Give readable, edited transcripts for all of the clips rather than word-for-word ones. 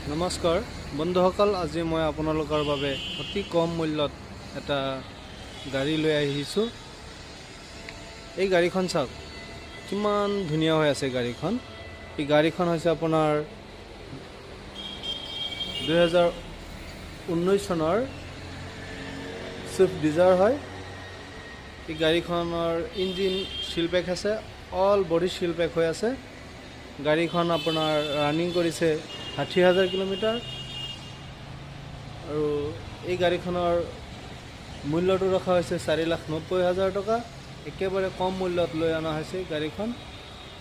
নমস্কাৰ বন্ধুসকল, আজি মই আপোনালোকৰ বাবে অতি কম মূল্যত এটা গাড়ী লৈ আহিছোঁ। এই গাড়ীখন চাওক, কিমান ধুনীয়া হৈ আছে গাড়ীখন। এই গাড়ীখন হৈছে আপোনাৰ 2019 চনৰ ছুইফ্ট ডিজাৰ হয়। এই গাড়ীখনৰ ইঞ্জিন চিল পেক আছে, অল বডি চিল পেক হৈ আছে। গাড়ীখন আপোনাৰ ৰানিং কৰিছে 60,000 কিলোমিটাৰ আৰু এই গাড়ীখনৰ মূল্যটো ৰখা হৈছে 4,90,000 টকা। একেবাৰে কম মূল্যত লৈ অনা হৈছে গাড়ীখন।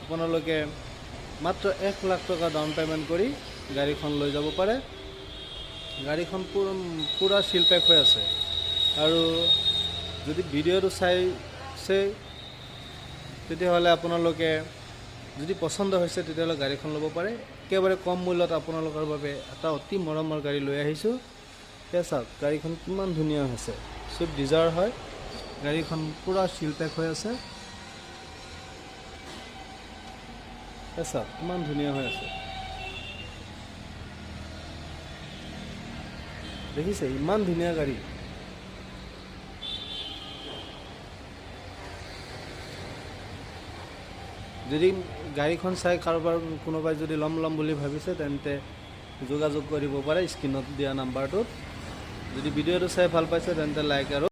আপোনালোকে মাত্ৰ 1 লাখ টকা ডাউন পে'মেণ্ট কৰি গাড়ীখন লৈ যাব পাৰে। গাড়ীখন পূৰা চিল পেক হৈ আছে আৰু যদি ভিডিঅ'টো চাইছে তেতিয়াহ'লে আপোনালোকে যদি পচন্দ হৈছে তেতিয়াহ'লে গাড়ীখন ল'ব পাৰে। একেবাৰে কম মূল্যত আপোনালোকৰ বাবে এটা অতি মৰমৰ গাড়ী লৈ আহিছোঁ। সেয়া চাওক, গাড়ীখন কিমান ধুনীয়া হৈছে। ছুইফ্ট ডিজাৰ হয়, গাড়ীখন পূৰা চিল পেক হৈ আছে। সেয়া চাওক, কিমান ধুনীয়া হৈ আছে। দেখিছে, ইমান ধুনীয়া গাড়ী। যদি গাড়ীখন চাই কাৰোবাৰ কোনোবাই যদি ল'ম বুলি ভাবিছে তেন্তে যোগাযোগ কৰিব পাৰে স্ক্ৰীণত দিয়া নাম্বাৰটোত। যদি ভিডিঅ'টো চাই ভাল পাইছে তেন্তে লাইক আৰু